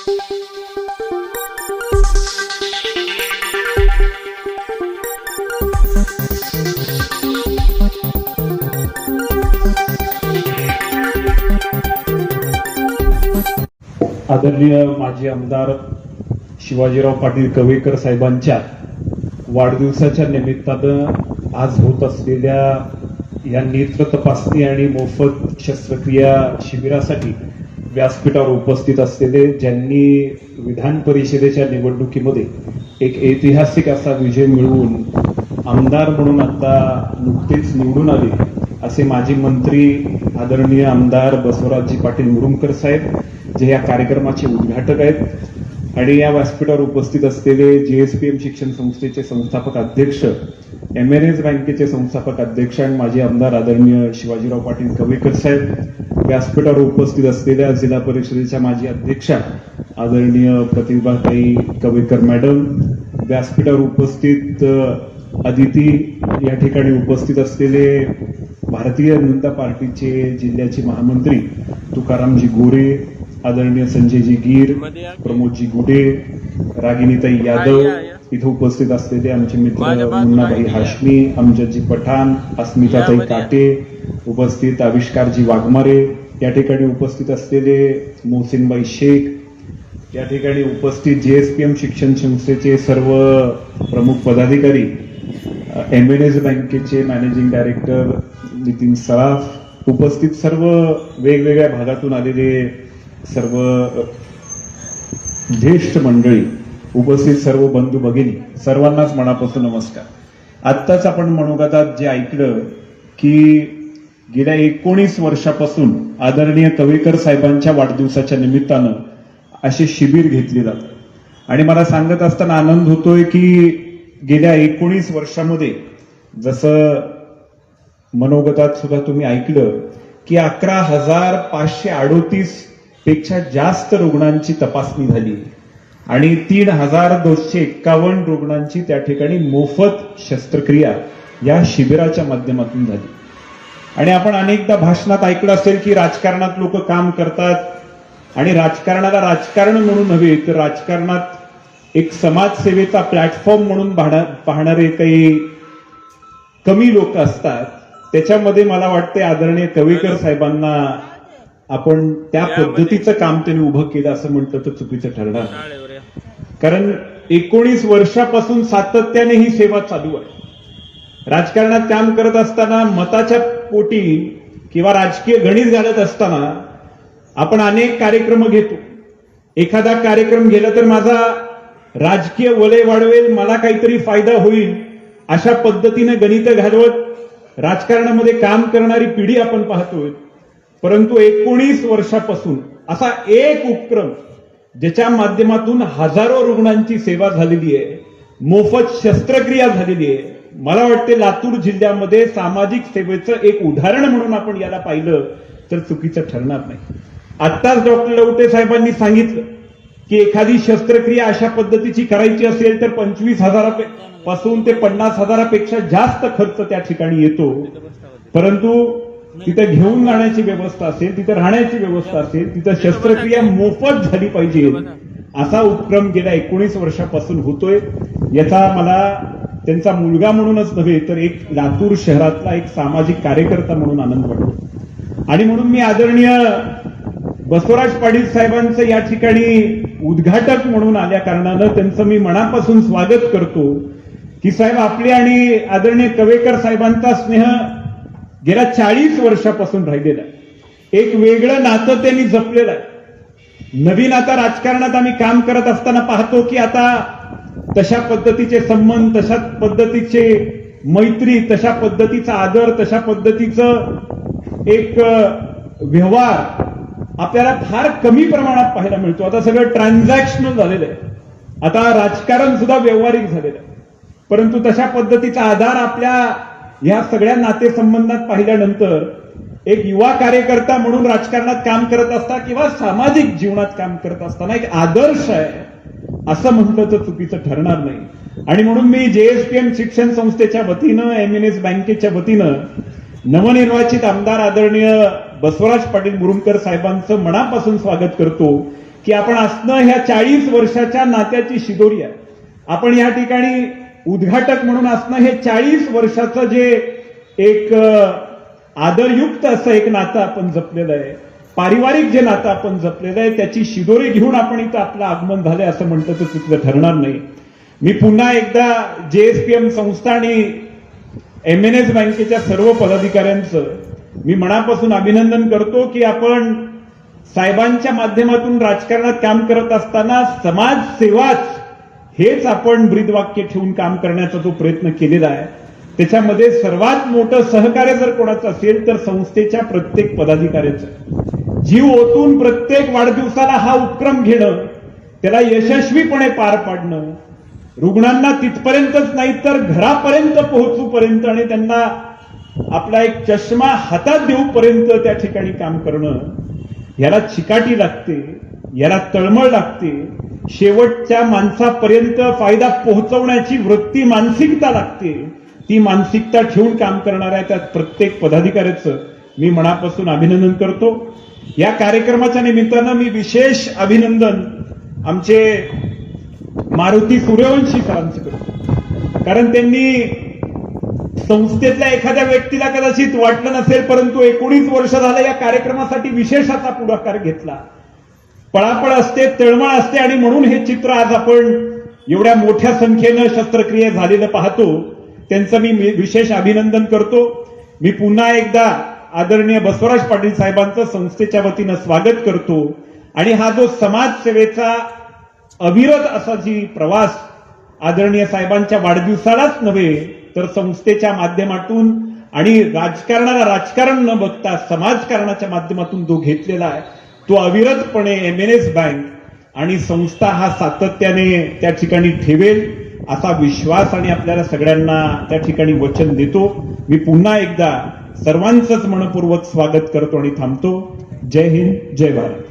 आदरणीय माजी आमदार शिवाजीराव पाटील कवेकर साहेबांच्या वाढदिवसाच्या निमित्तानं आज होत असलेल्या या नेत्र तपासणी आणि मोफत शस्त्रक्रिया शिबिरासाठी व्यासपीठावर उपस्थित असलेले, ज्यांनी विधान परिषदेच्या निवडणुकीमध्ये एक ऐतिहासिक असा विजय मिळवून आमदार म्हणून आता नुकतेच निवडून आले असे माजी मंत्री आदरणीय आमदार बसवराजजी पाटील मुरुमकर साहेब, जे या कार्यक्रमाचे उद्घाटक आहेत, आणि या व्यासपीठावर उपस्थित असलेले जेएसपीएम शिक्षण संस्थेचे संस्थापक अध्यक्ष, एमएनएस बँकेचे संस्थापक अध्यक्ष आणि माजी आमदार आदरणीय शिवाजीराव पाटील कवेकर साहेब, व्यासपीठावर उपस्थित असलेल्या जिल्हा परिषदेच्या माजी अध्यक्षा आदरणीय प्रतिभाताई कवेकर मॅडम, व्यासपीठावर उपस्थित अदिती, या ठिकाणी उपस्थित असलेले भारतीय जनता पार्टीचे जिल्ह्याचे महामंत्री तुकारामजी गोरे, आदरणीय संजयजी गीर, प्रमोदजी गुडे, रागिनीताई यादव, इथे उपस्थित असलेले आमचे मित्र मुन्नाभाई हाशमी, अमजदजी पठाण, अस्मिताताई काटे, उपस्थित आविष्कारजी वाघमारे, या ठिकाणी उपस्थित असलेले मोहसिनबाई शेख, या ठिकाणी उपस्थित जेएसपीएम शिक्षण संस्थेचे सर्व प्रमुख पदाधिकारी, एमएनएस बँकेचे मॅनेजिंग डायरेक्टर नितीन सराफ, उपस्थित सर्व वेगवेगळ्या भागातून आलेले सर्व ज्येष्ठ मंडळी, उपस्थित सर्व बंधू भगिनी, सर्वांनाच मनापासून नमस्कार. आत्ताच आपण मनोगतात जे ऐकलं की गेल्या 19 वर्षापासून आदरणीय कवेकर साहेबांच्या वाढदिवसाच्या निमित्तानं असे शिबिर घेतले जातात, आणि मला सांगत असताना आनंद होतोय की गेल्या 19 वर्षामध्ये जसं मनोगतात सुद्धा तुम्ही ऐकलं की 11,538 पेक्षा जास्त रुग्णांची तपासणी झाली आणि 3,251 रुग्णांची त्या ठिकाणी मोफत शस्त्रक्रिया या शिबिराच्या माध्यमातून झाली. आणि आपण अनेकदा भाषणात ऐकलं असेल की राजकारणात लोक काम करतात आणि राजकारणाला राजकारण म्हणून नव्हे तर राजकारणात एक समाजसेवेचा प्लॅटफॉर्म म्हणून पाहणारे काही कमी लोक असतात. त्याच्यामध्ये मला वाटते आदरणीय कवेकर साहेबांना आपण त्या पद्धतीचं काम त्यांनी उभं केलं असं म्हटलं तर चुकीचं ठरणार, कारण 19 वर्षापासून सातत्याने ही सेवा चालू आहे. राजकारणात काम करत असताना, मताच्या पोटी किंवा राजकीय गणित घालत असताना आपण अनेक कार्यक्रम घेतो. एखादा कार्यक्रम गेला तर माझा राजकीय वलय वाढवेल, मला काहीतरी फायदा होईल, अशा पद्धतीने गणित घालवत राजकारणामध्ये काम करणारी पिढी आपण पाहतोय. परंतु 19 वर्षापासून असा एक उपक्रम ज्याच्या माध्यमातून हजारो रुग्णांची सेवा झालेली आहे, मोफत शस्त्रक्रिया झालेली आहे, मला वाटते लातूर जिल्ह्यामध्ये सामाजिक सेवेचं एक उदाहरण म्हणून आपण याला पाहिलं तर चुकीचं ठरणार नाही. आत्ताच डॉक्टर लवटे साहेबांनी सांगितलं की एखादी शस्त्रक्रिया अशा पद्धतीची करायची असेल तर 25,000 ते 50,000 जास्त खर्च त्या ठिकाणी येतो. परंतु तिथं घेऊन जाण्याची व्यवस्था असेल, तिथं राहण्याची व्यवस्था असेल, तिथं शस्त्रक्रिया मोफत झाली पाहिजे, असा उपक्रम गेल्या 19 वर्षापासून होतोय. याचा मला त्यांचा मुलगा म्हणूनच नव्हे तर एक लातूर शहरातला एक सामाजिक कार्यकर्ता म्हणून आनंद वाटतो. आणि म्हणून मी आदरणीय बसवराज पाटील साहेबांचं या ठिकाणी उद्घाटक म्हणून आल्या कारणानं त्यांचं मी मनापासून स्वागत करतो की साहेब, आपले आणि आदरणीय कवेकर साहेबांचा स्नेह गेल्या 40 वर्षापासून राहिलेला आहे. एक वेगळं नातं त्यांनी जपलेलं आहे. नवीन आता राजकारणात आम्ही काम करत असताना पाहतो की आता तशा पद्धतीचे संबंध, तशा पद्धतीचे मैत्री, तशा पद्धतीचा आदर, तशा पद्धतीचं एक व्यवहार आपल्याला फार कमी प्रमाणात पाहायला मिळतो. आता सगळं ट्रान्झॅक्शनल झालेलं आहे. आता राजकारण सुद्धा व्यावहारिक झालेलं आहे. परंतु तशा पद्धतीचा आधार आपल्या या सगळ्या नातेसंबंधात पाहिल्यानंतर एक युवा कार्यकर्ता म्हणून राजकारणात काम करत असता किंवा सामाजिक जीवनात काम करत असताना एक आदर्श आहे असं म्हटलं तर चुकीचं ठरणार नाही. आणि म्हणून मी जेएसपीएम शिक्षण संस्थेच्या वतीनं, एमएनएस बँकेच्या वतीनं नवनिर्वाचित आमदार आदरणीय बसवराज पाटील मुरुमकर साहेबांचं मनापासून स्वागत करतो की आपण असणं ह्या 40 वर्षाच्या नात्याची शिदोरी आहे. आपण या ठिकाणी उद्घाटक म्हणून असणं हे 40 वर्षाचं जे एक आदरयुक्त असं एक नातं आपण जपलेलं आहे, पारिवारिक जे नातं आपण जपलेलं आहे, त्याची शिदोरी घेऊन आपण इथं आपलं आगमन झालंय असं म्हटलं तर चुकलं ठरणार नाही. मी पुन्हा एकदा JSPM संस्था आणि MNS बँकेच्या सर्व पदाधिकाऱ्यांचं मी मनापासून अभिनंदन करतो की आपण साहेबांच्या माध्यमातून राजकारणात काम करत असताना समाजसेवाच हेच आपण ब्रीदवाक्य ठेवून काम करण्याचा जो प्रयत्न केलेला आहे, त्याच्यामध्ये सर्वात मोठं सहकार्य जर कोणाचं असेल तर संस्थेच्या प्रत्येक पदाधिकाऱ्याचं. जीव ओतून प्रत्येक वाढदिवसाला हा उपक्रम घेणं, त्याला यशस्वीपणे पार पाडणं, रुग्णांना तिथपर्यंतच नाही तर घरापर्यंत पोहोचूपर्यंत आणि त्यांना आपला एक चष्मा हातात देऊपर्यंत त्या ठिकाणी काम करणं, याला चिकाटी लागते, याला तळमळ लागते, शेवटच्या माणसापर्यंत फायदा पोहोचवण्याची वृत्ती, मानसिकता लागते. ती मानसिकता ठेवून काम करणाऱ्या त्या प्रत्येक पदाधिकाऱ्याचं मी मनापासून अभिनंदन करतो. या कार्यक्रमाच्या निमित्तानं मी विशेष अभिनंदन आमचे मारुती सूर्यवंशी सरांचं करतो, कारण त्यांनी संस्थेतल्या एखाद्या व्यक्तीला कदाचित वाटलं नसेल, परंतु 19 वर्ष झालं या कार्यक्रमासाठी विशेषाचा पुढाकार घेतला. पळापळ असते, तळमळ असते आणि म्हणून हे चित्र आज आपण एवढ्या मोठ्या संख्येनं शस्त्रक्रिया झालेलं पाहतो. त्यांचं मी विशेष अभिनंदन करतो. मी पुन्हा एकदा आदरणीय बसवराज पाटील साहेबांचं संस्थेच्या वतीनं स्वागत करतो आणि हा जो समाजसेवेचा अविरत असा जी प्रवास आदरणीय साहेबांच्या वाढदिवसालाच नव्हे तर संस्थेच्या माध्यमातून आणि राजकारणाला राजकारण न बघता समाजकारणाच्या माध्यमातून जो घेतलेला आहे, तो अविरतपणे MNS बँक आणि संस्था हा सातत्याने त्या ठिकाणी ठेवेल असा विश्वास आणि आपल्याला सगळ्यांना त्या ठिकाणी वचन देतो. मी पुन्हा एकदा सर्वांचंच मनपूर्वक स्वागत करतो आणि थांबतो. जय हिंद, जय भारत.